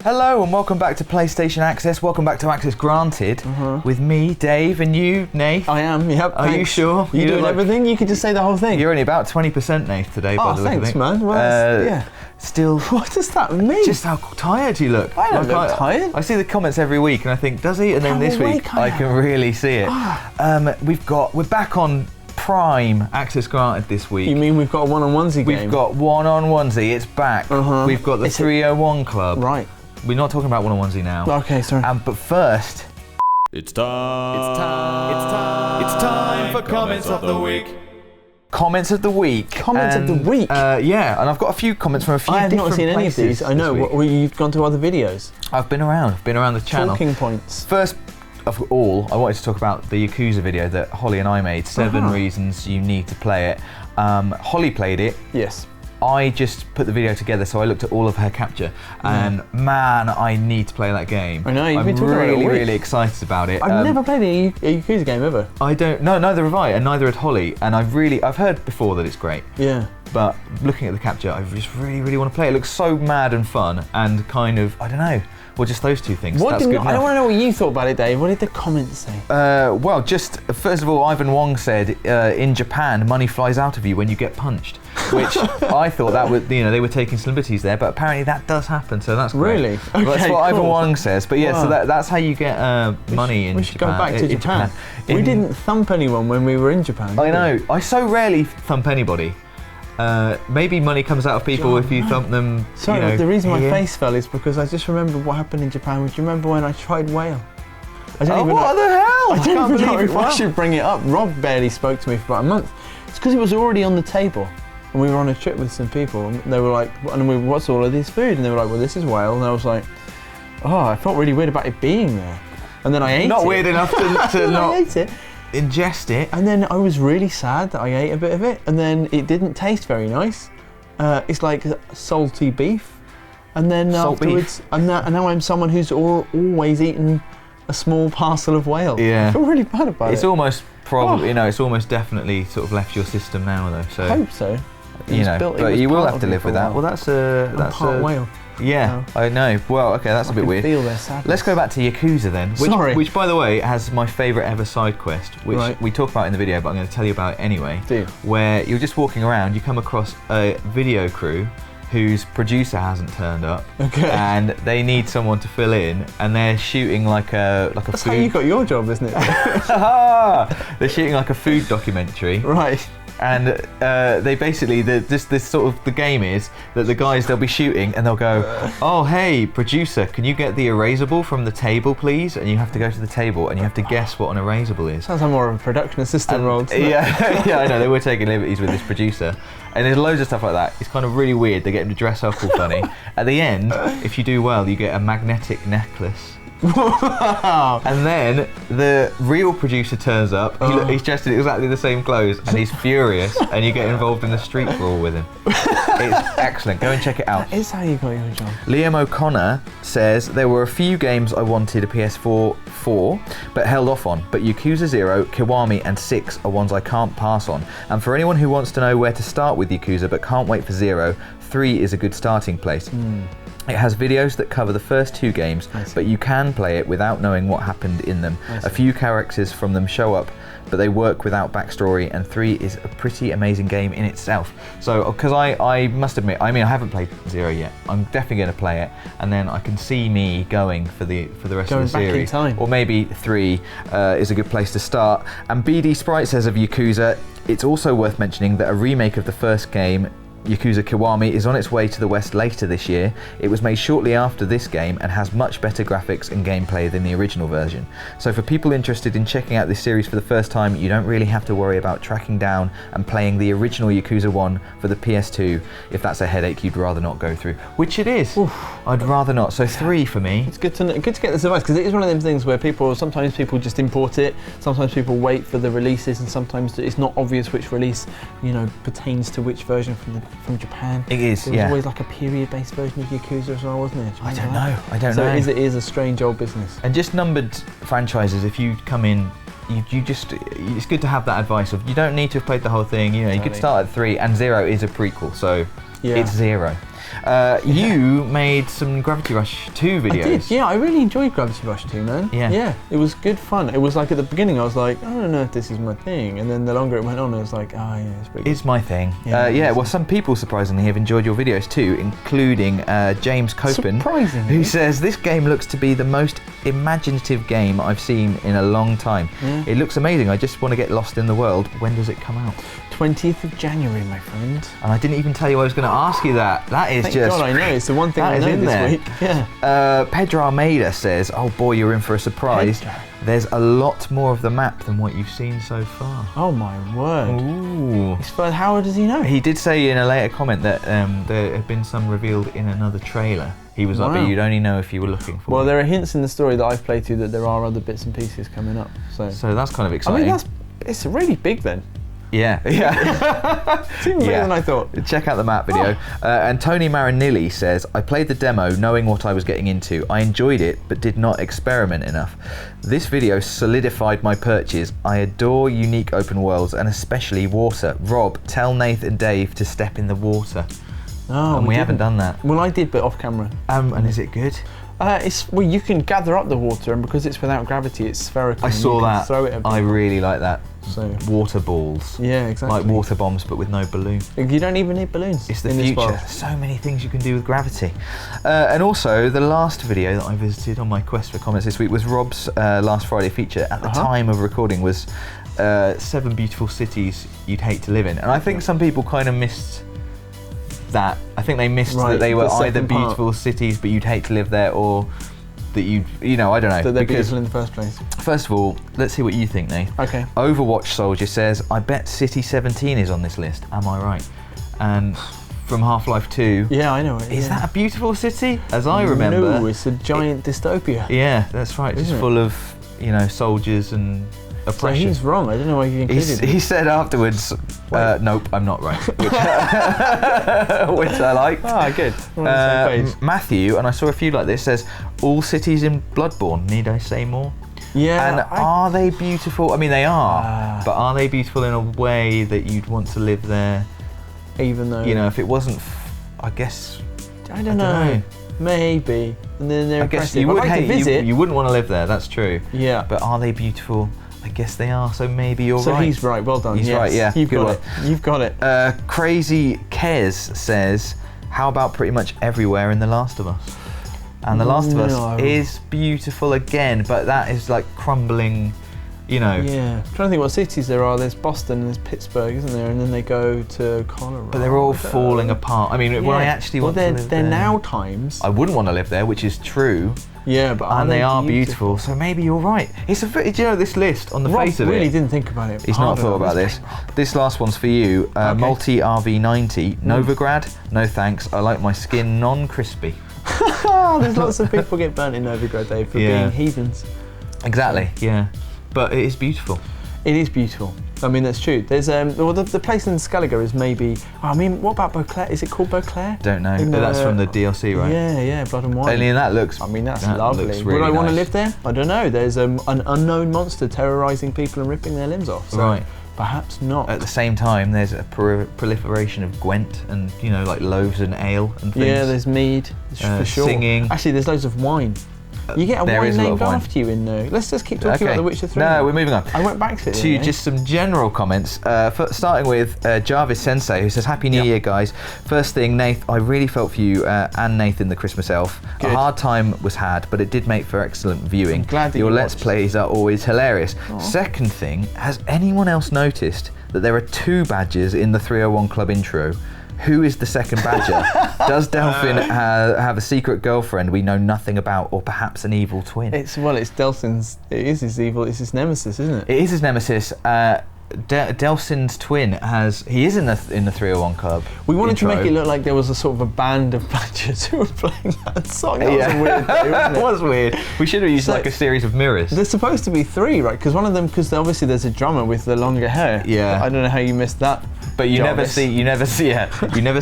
Hello and welcome back to PlayStation Access. Welcome back to Access Granted with me, Dave, and you, Nath. I am, yep. Are you sure? You doing everything? You could just say the whole thing. You're only about 20% Nath today, by the way. Thanks, man. Well, yeah. Still. What does that mean? Just how tired you look. I don't look tired. I see the comments every week and I think, does he? And then this week I can really see it. We're back on Prime Access Granted this week. You mean we've got a one-on-onesie game? We've got One-on-onesie, it's back. We've got the 301 Club. Right. We're not talking about One-on-onesie now. Okay, sorry. But first... It's time for Comments of the Week. Comments of the week. Comments of the week? Yeah, and I've got a few comments from a few different places. I have not seen any of these. I know, you've gone to other videos. I've been around the channel. Talking points. First of all, I wanted to talk about the Yakuza video that Holly and I made, 7 reasons you need to play it. Holly played it. Yes. I just put the video together, so I looked at all of her capture, and man, I need to play that game. I know, you've been talking about it all week. Really excited about it. I've never played a Yakuza game ever. Neither have I, and neither had Holly, and I've heard before that it's great. Yeah. But looking at the capture, I just really want to play it. It looks so mad and fun, and kind of, I don't know, well, just those two things. That's good enough. I don't want to know what you thought about it, Dave. What did the comments say? Well, just first of all, Ivan Wong said, in Japan, money flies out of you when you get punched, which I thought that would, they were taking some liberties there, but apparently that does happen, so that's great. Really? Okay, that's what Ivan Wong says. But yeah, so that's how you get money in Japan. We should go back to Japan. We didn't thump anyone when we were in Japan. I know. I so rarely thump anybody. Maybe money comes out of people if you thump them. Sorry, the reason my face fell is because I just remembered what happened in Japan. Do you remember when I tried whale? What the hell? I don't even know if I should bring it up. Rob barely spoke to me for about a month. It's because it was already on the table. And we were on a trip with some people, and they were like, what's all of this food? And they were like, well, this is whale. And I was like, I felt really weird about it being there. And then I ate it. Not weird enough to not... I ate it. Ingest it. And then I was really sad that I ate a bit of it, and then it didn't taste very nice. It's like salty beef. And then afterwards, and now I'm someone who's always eaten a small parcel of whale. Yeah. I feel really bad about it. It's almost probably, it's almost definitely sort of left your system now though. So I hope so. But you will have to live with that. Well, that's part whale. Yeah, I know. Well, okay, that's a bit weird. Feel their sadness. Let's go back to Yakuza then. Which, by the way, has my favourite ever side quest, which we talk about in the video, but I'm going to tell you about it anyway. Do. Where you're just walking around, you come across a video crew whose producer hasn't turned up, and they need someone to fill in, and they're shooting like a That's food. how you got your job, isn't it? They're shooting like a food documentary. Right. And they basically, this sort of the game is that the guys, they'll be shooting and they'll go, oh hey producer, can you get the erasable from the table please? And you have to go to the table and you have to guess what an erasable is. Sounds like more of a production assistant role. Yeah, yeah, I know, they were taking liberties with this producer. And there's loads of stuff like that. It's kind of really weird. They get him to dress up all funny. At the end, if you do well, you get a magnetic necklace. Wow. And then the real producer turns up. He's dressed in exactly the same clothes and he's furious, and you get involved in a street brawl with him. It's excellent. Go and check it out. That is how you got your job. Liam O'Connor says, there were a few games I wanted a PS4 for, but held off on. But Yakuza 0, Kiwami and 6 are ones I can't pass on. And for anyone who wants to know where to start with Yakuza but can't wait for 0, 3 is a good starting place. It has videos that cover the first 2 games, but you can play it without knowing what happened in them. A few characters from them show up, but they work without backstory, and 3 is a pretty amazing game in itself. So, because I must admit, I haven't played 0 yet. I'm definitely going to play it, and then I can see me going for the rest of the series. Back in time. Or maybe 3 is a good place to start. And BD Sprite says of Yakuza, it's also worth mentioning that a remake of the first game, Yakuza Kiwami, is on its way to the West later this year. It was made shortly after this game and has much better graphics and gameplay than the original version. So for people interested in checking out this series for the first time, you don't really have to worry about tracking down and playing the original Yakuza 1 for the PS2 if that's a headache you'd rather not go through. Which it is. Oof. I'd rather not. So 3 for me. It's good to get this advice, because it is one of them things where sometimes people just import it, sometimes people wait for the releases, and sometimes it's not obvious which release pertains to which version from Japan. It is, There was always like a period-based version of Yakuza as well, wasn't there? I don't know. So it is a strange old business. And just numbered franchises, if you come in, it's good to have that advice of, you don't need to have played the whole thing, you could start at 3, and 0 is a prequel, so Yeah. It's 0. You made some Gravity Rush 2 videos. I did, yeah, I really enjoyed Gravity Rush 2, man. Yeah. Yeah, it was good fun. It was like at the beginning I was like, I don't know if this is my thing. And then the longer it went on, I was like, oh yeah, it's pretty good. It's my thing. Yeah, Well, some people surprisingly have enjoyed your videos too, including James Copen, Surprisingly. who says this game looks to be the most imaginative game I've seen in a long time. Yeah. It looks amazing. I just want to get lost in the world. When does it come out? 20th of January, my friend. And I didn't even tell you I was going to ask you that. That is Thank just... God I know, it's the one thing that I is know in this there. week. Yeah. Pedro Almeida says, oh boy, you're in for a surprise. Pedro. There's a lot more of the map than what you've seen so far. Oh my word. Ooh. It's fun. How does he know? He did say in a later comment that there had been some revealed in another trailer. He was like, Wow. but you'd only know if you were looking for Well, it. there are hints in the story that I've played through that there are other bits and pieces coming up. So So that's kind of I exciting. mean, it's really big then. Yeah. It's even bigger Yeah. than I thought. Check out the map video. And Tony Marinilli says, I played the demo knowing what I was getting into. I enjoyed it, but did not experiment enough. This video solidified my purchase. I adore unique open worlds and especially water. Rob, tell Nath and Dave to step in the water. Oh, And we haven't done that. Well, I did, but off camera. And is it good? Well, you can gather up the water, and because it's without gravity, it's spherical. I and you saw can that. Throw it. I really like that. So Water balls. yeah, exactly. Like water bombs, but with no balloon. You don't even need balloons. It's the in this future. world. So many things you can do with gravity. And also, the last video that I visited on my quest for comments this week was Rob's last Friday feature. At the time of recording was 7 beautiful cities you'd hate to live in. And I think some people kind of missed that. I think they missed Right, that they were the either second part. beautiful cities, but you'd hate to live there, or that you know, I don't know. That they're Because beautiful in the first place. first of all, let's see what you think, Nate. Okay. Overwatch Soldier says, I bet City 17 is on this list. Am I right? And from Half-Life 2, Yeah, I know it. is yeah. that a beautiful city? As I remember. No, it's a giant dystopia. Yeah, that's right. Just Isn't it? full of, soldiers and So oppression. he's wrong. I don't know why you included him. He said afterwards, nope, I'm not right. Which I like. Ah, good. We're on the same page. Matthew, and I saw a few like this, says, all cities in Bloodborne, need I say more? Yeah. And are they beautiful? I mean, they are, Ah. but are they beautiful in a way that you'd want to live there? Even though. You know, if it wasn't, I guess, I don't know. Maybe. And then they're I guess impressive. you I'd would like to hate, visit. you wouldn't want to live there, that's true. Yeah. But are they beautiful? I guess they are, so maybe you're So right. he's right. Well done. He's yes. right, yeah. You've Good got one. it. You've got it. Crazy Kez says, how about pretty much everywhere in The Last of Us? And The Last of No. Us is beautiful again, but that is like crumbling, Yeah. I'm trying to think what cities there are. There's Boston and there's Pittsburgh, isn't there? And then they go to Colorado. but they're all falling apart. I mean, when I actually want to live they're there, now times. I wouldn't want to live there, which is true, Yeah, but and they are beautiful. So maybe you're right. It's this list on the Rob face of really it. didn't think about it. He's not Harder thought on about this this. This last one's for you. Multi RV90 Novigrad. No thanks. I like my skin non-crispy. There's lots of people get burnt in Novigrad, Dave, for Yeah. being heathens. Exactly. Yeah. But it is beautiful. It is beautiful. I mean, that's true. There's the place in Skellige is maybe. I mean, what about Beauclair? Is it called Beauclair? Don't know. In But that's from the DLC, right? Yeah, Blood and Wine. Only that looks. I mean, that's that lovely. looks really Would I want to nice. live there? I don't know. There's an unknown monster terrorising people and ripping their limbs off. So Right. Perhaps not. At the same time, there's a proliferation of Gwent and like loaves and ale and things. Yeah, there's mead for sure. Singing. Actually, there's loads of wine. You get a there wine is a lot named of wine. after you in there. Let's just keep talking about The Witcher 3. No, we're moving on. I went back to it. To just some general comments, starting with Jarvis Sensei, who says, Happy New Year, guys. First thing, Nath, I really felt for you and Nathan, the Christmas elf. Good. A hard time was had, but it did make for excellent viewing. I'm glad that Your you Let's watched. Plays are always hilarious. Aw. Second thing, has anyone else noticed that there are 2 badges in the 301 Club intro? Who is the second badger? Does Delphin have a secret girlfriend we know nothing about, or perhaps an evil twin? It's Delsin's. It is his evil. It's his nemesis, isn't it? It is his nemesis. Delsin's twin he is in the 301 Club. We wanted to intro. make it look like there was a sort of a band of badgers who were playing that song. That was a weird thing, wasn't It it? was weird. We should have used So- like a series of mirrors. There's supposed to be 3, right? Because one of them, because obviously there's a drummer with the longer hair. Yeah. I don't know how you missed that. But you never Jarvis.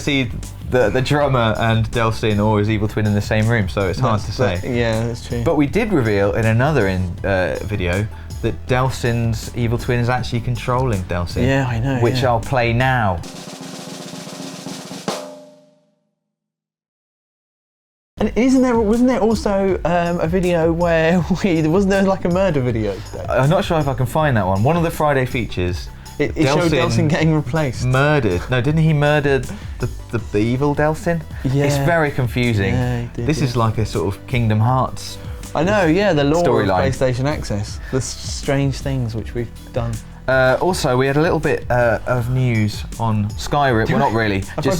see the drummer and Delsin or his evil twin in the same room, so it's hard to say. Yeah, that's true. But we did reveal in another video that Delsin's evil twin is actually controlling Delsin. Yeah, I know, Which yeah. I'll play now. And wasn't there also a video where wasn't there like a murder video today? I'm not sure if I can find that one. One of the Friday features. It showed Delsin getting replaced. Murdered. No, didn't he murder the evil Delsin? Yeah. It's very confusing. Yeah, he did, This is like a sort of Kingdom Hearts. I know, yeah, the lore of Storyline. PlayStation Access. The strange things which we've done. Also, we had a little bit of news on Skyrim. Well, not really. Just,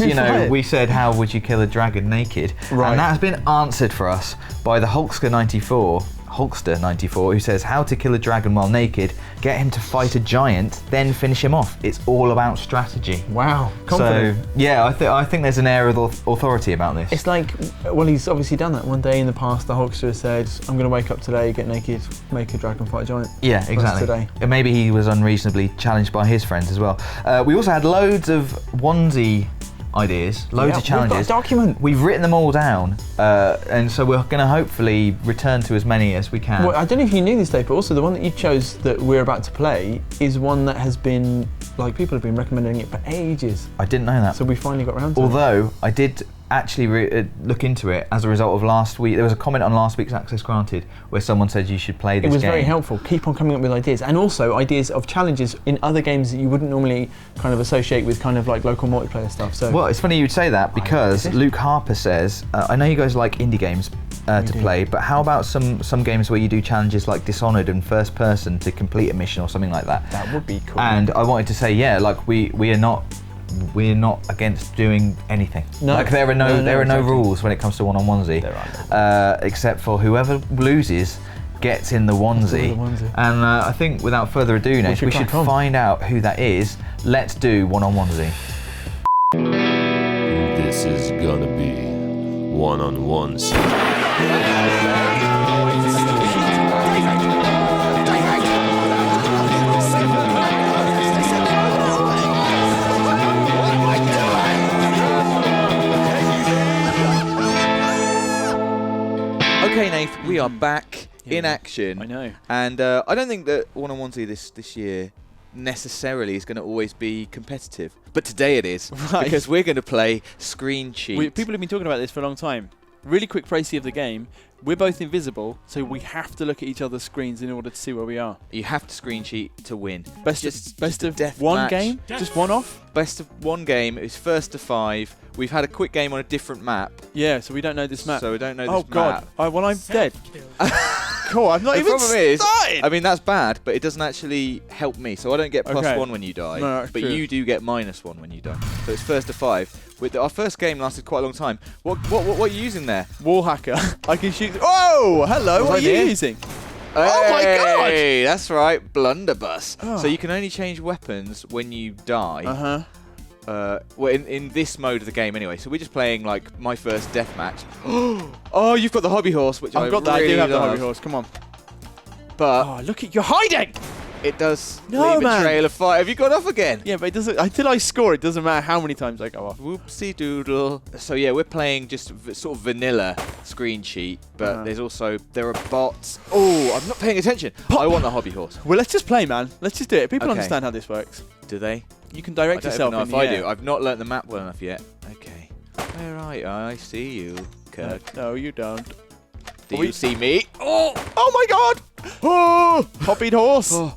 we said, how would you kill a dragon naked? Right. And that has been answered for us by the Hulkster94, who says how to kill a dragon while naked, get him to fight a giant, then finish him off. It's all about strategy. Wow, confident. So, yeah, I think there's an air of authority about this. It's like, well, he's obviously done that. One day in the past, the Hulkster has said, I'm going to wake up today, get naked, make a dragon fight a giant. Yeah, exactly. Today. And maybe he was unreasonably challenged by his friends as well. We also had loads of onesie ideas, loads of challenges. We've got a document. We've written them all down, and so we're going to hopefully return to as many as we can. Well, I don't know if you knew this, Dave, but also the one that you chose that we're about to play is one that has been, like, people have been recommending it for ages. I didn't know that. So we finally got around to it. Although, I did actually look into it as a result of last week. There was a comment on last week's Access Granted where someone said you should play this game. It was very helpful. Keep on coming up with ideas, and also ideas of challenges in other games that you wouldn't normally kind of associate with kind of like local multiplayer stuff. So, well, it's funny you'd say that because Luke Harper says, I know you guys like indie games to play, but how about some games where you do challenges like Dishonored and first person to complete a mission or something like that? That would be cool. And I wanted to say, yeah, like we're not against doing anything. No, like there are no exactly. rules when it comes to one-on-onesie. There are no. Except for whoever loses gets in the onesie. And I think without further ado, Nate, we should find out who that is. Let's do one-on-onesie. This is gonna be one-on-onesie. Okay, Nath, we are back in action. I know. And I don't think that one-on-onesie this year necessarily is going to always be competitive. But today it is, Right. because we're going to play Screencheat. People have been talking about this for a long time. Really quick précis of the game. We're both invisible, so we have to look at each other's screens in order to see where we are. You have to screencheat to win. Best of death one match. game? Just one off? Best of one game. It's first to 5. We've had a quick game on a different map. Yeah, so we don't know this map. So we don't know this Oh god. map. Well, I'm dead. Cool, I've not The even problem is, started. I mean, that's bad, but it doesn't actually help me. So I don't get Okay. +1 when you die, No, that's but true. you do get -1 when you die. So it's first to 5. Our first game lasted quite a long time. What are you using there? Wall hacker. I can shoot. Whoa! Hello. What are you using? Oh my god! Hey, that's right, blunderbuss. Oh. So you can only change weapons when you die. Uh-huh. Well, in this mode of the game anyway. So we're just playing like my first deathmatch. Oh, you've got the hobby horse, which I've got that. really I do have the love. hobby horse. Come on. But Oh, look at you're hiding. it does No, leave man. a trail of fire. Have you gone off again? Yeah, but it doesn't. Until I score, it doesn't matter how many times I go off. Whoopsie doodle. So yeah, we're playing just sort of vanilla Screencheat, but there are bots. Oh, I'm not paying attention. I want the hobby horse. Well, let's just play, man. Let's just do it. People Okay. understand how this works. Do they? You can direct I don't yourself even know in if the I air. do. I've not learnt the map well enough yet. Okay. Where are you? I see you, Kirk. No, you don't. Do you see me? Oh! Oh my god! Oh! Hobbied horse! Oh.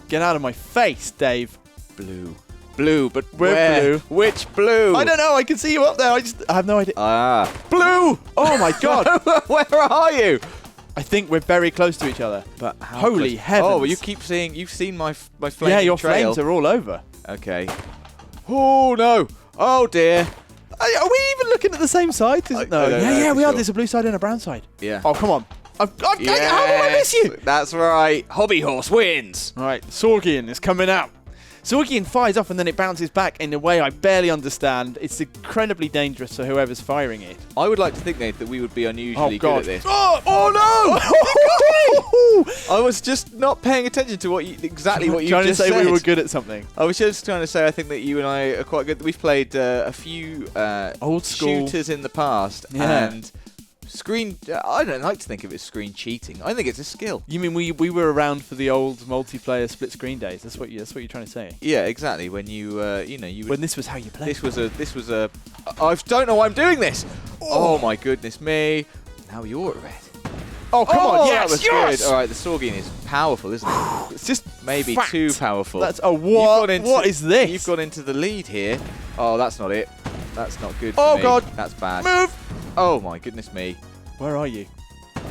Get out of my face, Dave. Blue. Blue, but We're where? blue. Which blue? I don't know. I can see you up there. I have no idea. Ah. Blue! Oh my god! Where are you? I think we're very close to each other. But how Holy close? heavens. Oh, well, you've seen my flaming Yeah, your trail. flames are all over. Okay. Oh no! Oh dear! Are we even looking at the same side? I No. don't know Yeah, for we are. sure. There's a blue side and a brown side. Yeah. Oh, come on. How did I miss you? That's right. Hobby horse wins. All right, Sorgian is coming out. Sorgian fires off and then it bounces back in a way I barely understand. It's incredibly dangerous for whoever's firing it. I would like to think, Nate, that we would be unusually good at this. Oh no! I was just not paying attention to what you just said. Trying to say we were good at something. I was just trying to say I think that you and I are quite good. We've played a few Old school shooters in the past, Yeah. and I don't like to think of it as screen cheating. I think it's a skill. You mean we were around for the old multiplayer split screen days? That's what you're trying to say. Yeah, exactly. When you you would, When this was how you played. this was a I don't know why I'm doing this. Oh my goodness me. Now you're at red. Oh, come on. Yes, that was yes. good. All right, the Sorgine is powerful, isn't it? It's just Maybe fact. too powerful. That's a what? What is this? You've gone into the lead here. Oh, that's not it. That's not good for Oh, me. God. That's bad. Move. Oh, my goodness me. Where are you?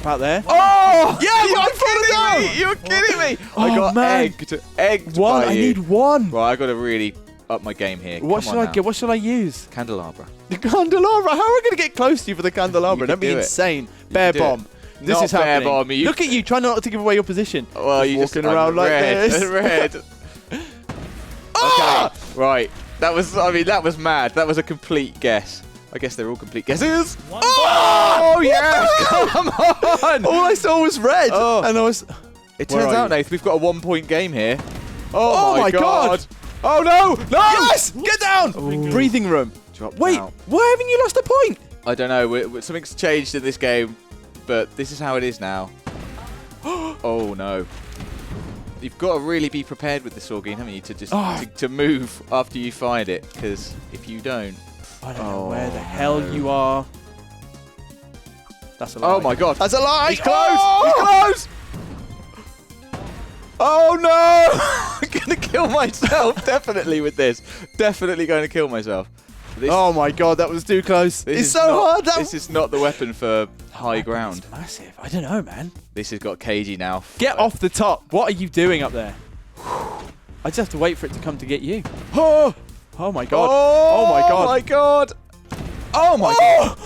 About there? Oh! Yeah, You're kidding me! Oh, I got man. egged One. by I you. need one. Right, I got to really up my game here. What Come should on I now. get? What should I use? Candelabra. The candelabra. How am I going to get close to you for the candelabra? You Don't be can do it. insane. You Bear can do it. bomb. This Not is bear happening. bomb. You- Look at you. Try not to give away your position. Well, you just walking around like red. this. Red. Ah! Okay, right. That was mad. That was a complete guess. I guess they're all complete guesses. Oh, yes! Come on! All I saw was red. Oh. And I was... It Where turns are out, you? Nath, we've got a 1 point game here. Oh my God. Oh no! No! Yes! Get down! Breathing room. Dropped Wait, out. why haven't you lost a point? I don't know. Something's changed in this game, but this is how it is now. Oh no! You've got to really be prepared with the Sorgine, haven't you, to just to move after you find it? Because if you don't, I don't know where the hell you are. That's a lie. oh my God! That's a lie. He's close! Oh! He's close! Oh no! I'm gonna kill myself definitely with this. Definitely going to kill myself. This, Oh my God, that was too close. this It's is so not- hard. That This is not the weapon for high ground. It's massive. I don't know, man. This has got cagey now. Get off the top. What are you doing up there? I just have to wait for it to come to get you. Oh! Oh my God. Oh my God. my God! Oh my God!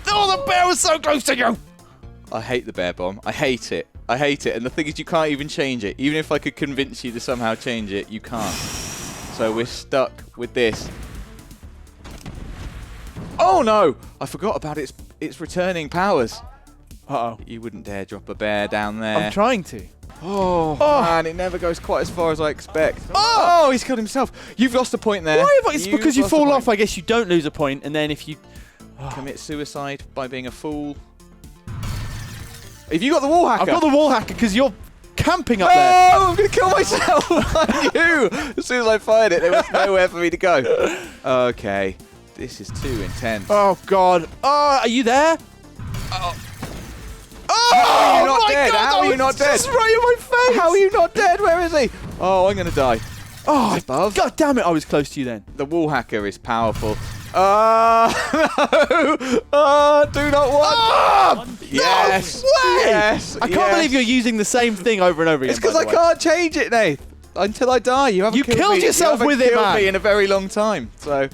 Oh, the bear was so close to you. I hate the bear bomb. I hate it. I hate it. And the thing is, you can't even change it. Even if I could convince you to somehow change it, you can't. So we're stuck with this. Oh no! I forgot about its returning powers. Uh-oh. You wouldn't dare drop a bear down there. I'm trying to. Oh, man, it never goes quite as far as I expect. Oh, he's killed himself. You've lost a point there. Why? It's You've because you lost a fall point. off. I guess you don't lose a point, and then if you... Commit suicide by being a fool. Have you got the wall hacker? I've got the wall hacker because you're camping up there. Oh, I'm going to kill myself. I knew. As soon as I fired it, there was nowhere for me to go. Okay. This is too intense. Oh, God. Oh, are you there? Oh, Oh, you're not my dead. God, How that are you was not dead? just right in my face. How are you not dead? Where is he? Oh, I'm going to die. Oh, Above. God damn it. I was close to you then. The wall hacker is powerful. No! Do not want. Yes. No way! Yes. I can't believe you're using the same thing over and over again. It's because by I the way. can't change it, Nate. Until I die, you haven't You killed killed me. yourself you with haven't it, killed man. me in a very long time. So,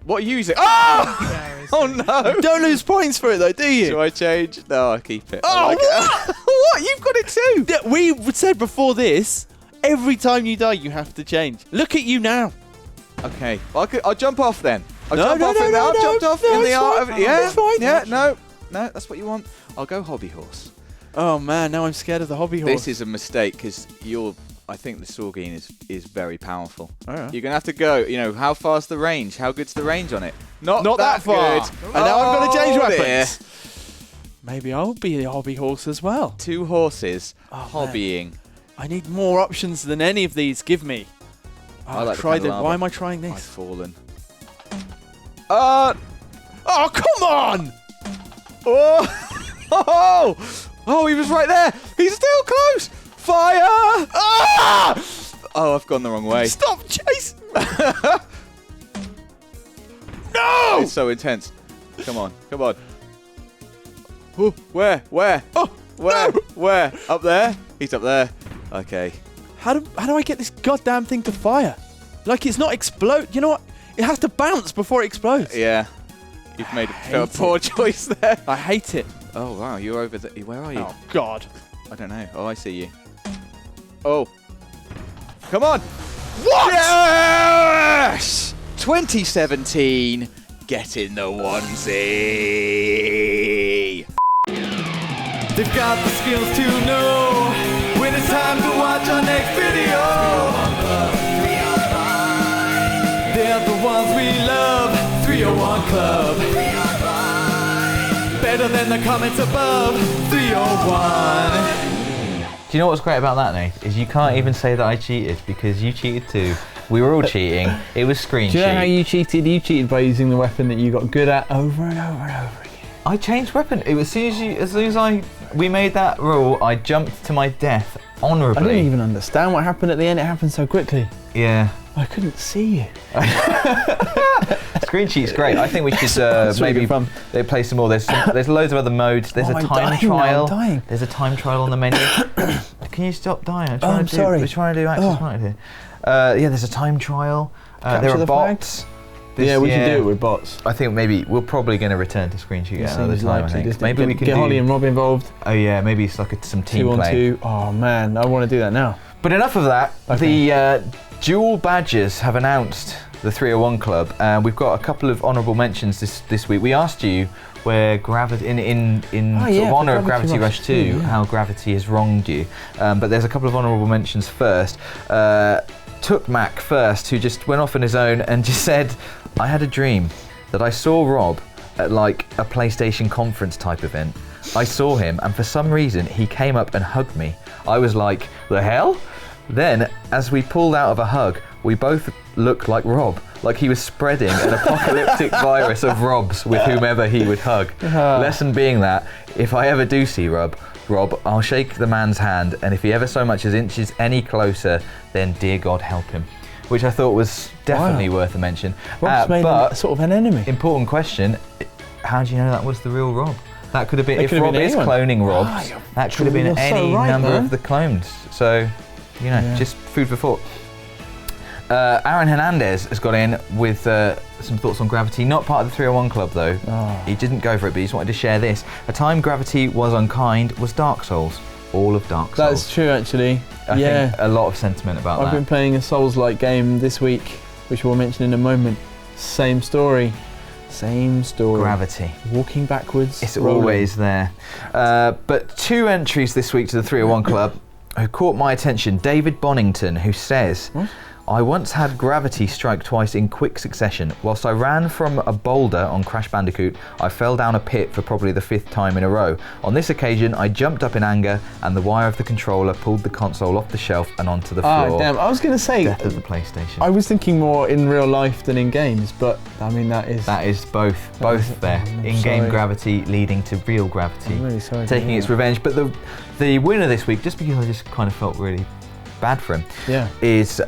what are you using? Oh! Oh no! Don't lose points for it though, do you? Do I change? No, I keep it. Oh, I like it. What? You've got it too. Yeah, we said before this, every time you die, you have to change. Look at you now. Okay, I'll jump off then. I'll No, jump no, off no, in no, I've no, jumped off no, in the it's art fine. of yeah. It's fine. Yeah, no, that's what you want. I'll go hobby horse. Oh man, now I'm scared of the hobby horse. This is a mistake because I think the Sorgine is very powerful. Alright. You're gonna have to go. You know, how far's the range? How good's the range on it? Not that far. good. And now I'm gonna change Oh, weapons. dear. Maybe I'll be a hobby horse as well. 2 horses Oh, hobbying. I need more options than any of these give me. Oh, I like the tried it. candelabra. Why am I trying I've this? fallen. Oh, come on! Oh! Oh, he was right there. He's still close. Fire! Ah! Oh, I've gone the wrong way. Stop chasing! No! It's so intense. Come on, come on. Ooh, where? Where? Oh, Where? no! Where? Up there? He's up there. Okay. How do I get this goddamn thing to fire? Like it's not explode. You know what? It has to bounce before it explodes. Yeah. You've made a hate poor choice there. I hate it. Oh, wow. You're over there. Where are you? Oh God. I don't know. Oh, I see you. Oh. Come on. What? Yes! 2017. Get in the onesie. They've got the skills to know when it's time to watch our next video. They're the ones we love. 301 Club. Better than the comments above. 301. Do you know what's great about that, Nate? Is you can't even say that I cheated because you cheated too. We were all cheating. It was Screencheat. Do you know how you cheated? You cheated by using the weapon that you got good at over and over and over again. I changed weapon. It was as soon as we made that rule, I jumped to my death honourably. I didn't even understand what happened at the end. It happened so quickly. Yeah. I couldn't see you. Screencheat's great. I think we should maybe they play some more. There's loads of other modes. There's a time trial. I'm dying. There's a time trial on the menu. Can you stop dying? I'm sorry. We're trying to do Access United here. Yeah, there's a time trial. There are bots. We should do it with bots. I think maybe we're probably going to return to Screencheat another time. I think maybe we can get Holly and Rob involved. Oh yeah, maybe it's like some team 2 on play. 2. Oh man, I want to do that now. But enough of that. Okay. The Dual Badgers have announced the 301 Club. We've got a couple of honourable mentions this week. We asked you where Gravity, in sort of honour of Gravity Rush 2, how Gravity has wronged you. But there's a couple of honourable mentions first. Took Mac first, who just went off on his own and just said, I had a dream that I saw Rob at like a PlayStation conference type event. I saw him and for some reason he came up and hugged me. I was like, the hell? Then, as we pulled out of a hug, we both looked like Rob, like he was spreading an apocalyptic virus of Robs with whomever he would hug. Lesson being that, if I ever do see Rob, I'll shake the man's hand, and if he ever so much as inches any closer, then dear God help him. Which I thought was definitely worth a mention. Rob's made him sort of an enemy. Important question, how do you know that was the real Rob? That could have been, if Rob is cloning Robs, that could have been any number of the clones. So, you know, just food for thought. Aaron Hernandez has got in with some thoughts on Gravity. Not part of the 301 Club though. He didn't go for it, but he just wanted to share this. A time Gravity was unkind was Dark Souls. All of Dark Souls. That's true actually. I think a lot of sentiment about that. I've been playing a Souls-like game this week, which we'll mention in a moment. Same story. Same story. Gravity. Walking backwards. It's always there. But 2 entries this week to the 301 Club who caught my attention. David Bonington, who says, I once had gravity strike twice in quick succession. Whilst I ran from a boulder on Crash Bandicoot, I fell down a pit for probably the 5th time in a row. On this occasion, I jumped up in anger and the wire of the controller pulled the console off the shelf and onto the floor. Oh, damn. I was going to say... Death of the PlayStation. I was thinking more in real life than in games, but I mean, that is both there. In-game gravity leading to real gravity. I'm really sorry. Taking its revenge. But the winner this week, just because I just kind of felt really bad for him, is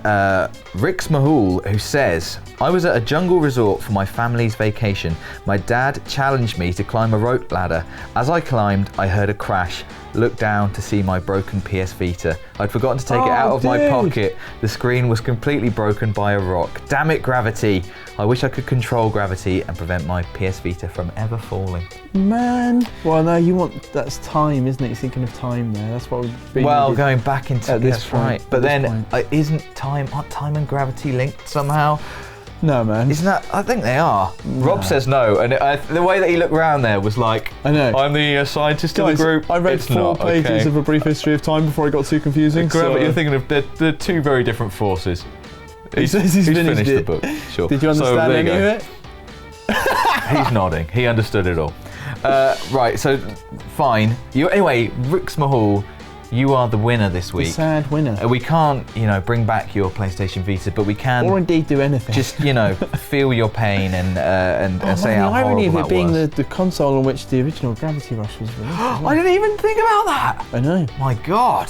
Rix Mahul, who says, I was at a jungle resort for my family's vacation. My dad challenged me to climb a rope ladder. As I climbed, I heard a crash. Looked down to see my broken PS Vita. I'd forgotten to take it out of my pocket. The screen was completely broken by a rock. Damn it, Gravity. I wish I could control gravity and prevent my PS Vita from ever falling. Man. Well, no, that's time, isn't it? You're thinking of time there. That's what we've been... Well, going back into... That's right. But then, aren't time and gravity linked somehow? No, man. Isn't that? I think they are. No. Rob says no, and the way that he looked around there was like, I know. I'm the scientist of the group. I read 4 pages of A Brief History of Time before it got too confusing. You're thinking of they're 2 very different forces. He says he's finished the book. Sure. Did you understand any of it? He's nodding. He understood it all. Right. So fine. Anyway, Rix Mahal. You are the winner this week. The sad winner. We can't, bring back your PlayStation Vita, but we can... Or indeed do anything. Just, feel your pain and say how horrible that was. The irony of it being the console on which the original Gravity Rush was released. I didn't even think about that! I know. My God.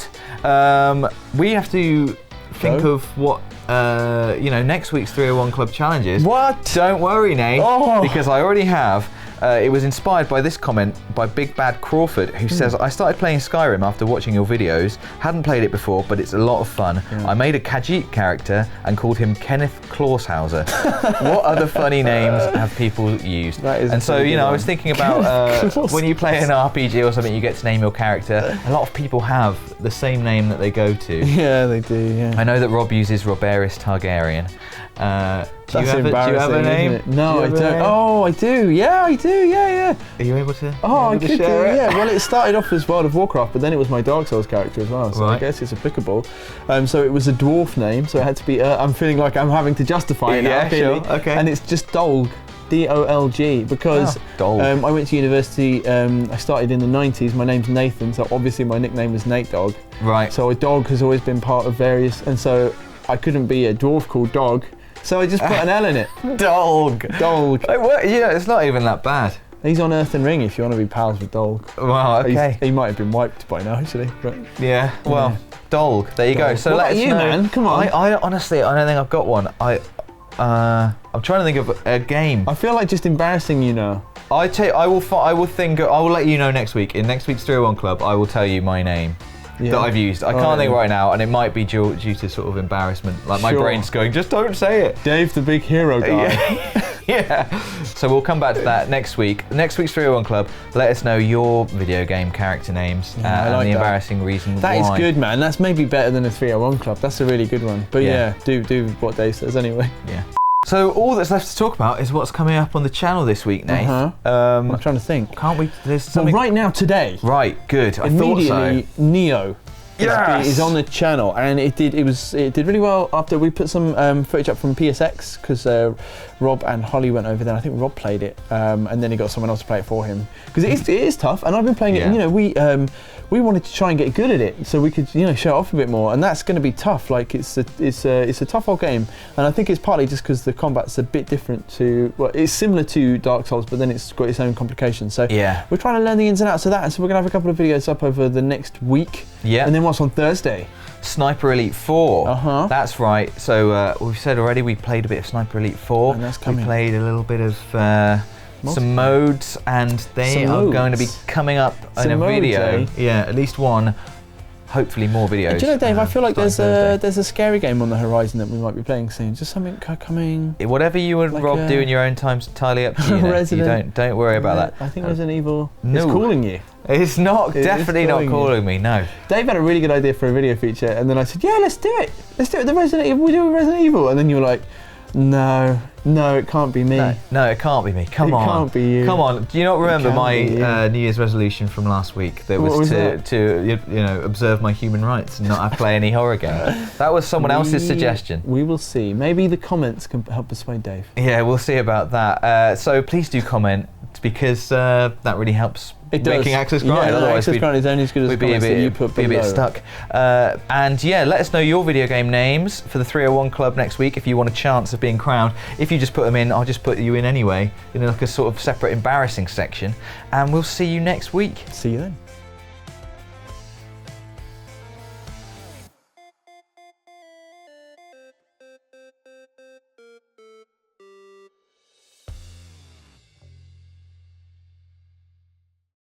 We have to think of what, next week's 301 Club Challenge is. What? Don't worry, Nate, because I already have. It was inspired by this comment by Big Bad Crawford, who says, I started playing Skyrim after watching your videos. Hadn't played it before, but it's a lot of fun. Yeah. I made a Khajiit character and called him Kenneth Claushauser. What other funny names have people used? And so, I was thinking about when you play an RPG or something, you get to name your character. A lot of people have the same name that they go to. Yeah, they do, yeah. I know that Rob uses Roberus Targaryen. Do you have a name? No, I don't. Oh, I do. Yeah, I do. Yeah. Are you able to? Oh, I could do. Yeah. Well, it started off as World of Warcraft, but then it was my Dark Souls character as well. So I guess it's applicable. So it was a dwarf name, so it had to be. I'm feeling like I'm having to justify it now. Yeah, sure. Okay. And it's just Dolg. D-O-L-G, because I went to university, I started in the 90s, my name's Nathan, so obviously my nickname was Nate Dog. Right. So a dog has always been part of various, and so I couldn't be a dwarf called Dog, so I just put an L in it. Dog. Dog. Like, what? Yeah, it's not even that bad. He's on Earth and Ring if you want to be pals with Dog. Well, okay. He might have been wiped by now, actually. But Yeah, well, Dog. There you go. Dog. So What let about us you, know. man? Come on. I honestly, I don't think I've got one. I'm trying to think of a game. I feel like just embarrassing you now. I will let you know next week. In next week's 301 Club, I will tell you my name that I've used. I can't think right now, and it might be due to sort of embarrassment. Like my Sure. brain's going, just don't say it. Dave, the big hero guy. Yeah. So we'll come back to that next week. Next week's 301 Club, let us know your video game character names I and like the that. embarrassing reason That why. is good, man. That's maybe better than a 301 Club. That's a really good one. But Yeah. do what Dave says anyway. Yeah. So all that's left to talk about is what's coming up on the channel this week, Nate. I'm trying to think. Can't we? There's Well, something. right now, today, Right. Good. I thought so. immediately, Neo Yes! is on the channel, and it did really well after we put some footage up from PSX because Rob and Holly went over there. I think Rob played it, and then he got someone else to play it for him because it is tough. And I've been playing it. And, Yeah. we wanted to try and get good at it so we could show it off a bit more, and that's going to be tough. Like it's a tough old game, and I think it's partly just because the combat's a bit different to it's similar to Dark Souls, but then it's got its own complications. So Yeah. we're trying to learn the ins and outs of that, and so we're gonna have a couple of videos up over the next week. Yeah. And then what's on Thursday? Sniper Elite 4. Uh-huh. That's right. So we've said already we played a bit of Sniper Elite 4. And that's We coming. played a little bit of some modes, and they Some are going to be modes? coming up in Some a modes, video. eh? Yeah, at least one. Hopefully more videos. Do you know, Dave? I feel like starting there's a scary game on the horizon that we might be playing soon. Just something coming. Thursday. Whatever you and like Rob a- do in your own time's entirely up to you. Nate. You Resident- don't worry about that. I think Resident Evil no. is calling you. It's not It is definitely not calling you. calling me. No. Dave had a really good idea for a video feature, and then I said, "Yeah, let's do it. Let's do it. The Resident Evil. We do Resident Evil." And then you were like, "No, it can't be me." No, it can't be me. Come It on. can't be you. Come on. Do you not remember can't my be you. New Year's resolution from last week? That What was was to that? observe my human rights and not play any horror games. That was someone else's suggestion. We will see. Maybe the comments can help persuade Dave. Yeah, we'll see about that. So please do comment because that really helps. It does. Making access granted. Yeah, Otherwise, access granted is only as good as the we'd be a comments that you bit, put be a below. bit stuck. And yeah, let us know your video game names for the 301 Club next week if you want a chance of being crowned. If you just put them in, I'll just put you in anyway, in like a sort of separate embarrassing section. And we'll see you next week. See you then.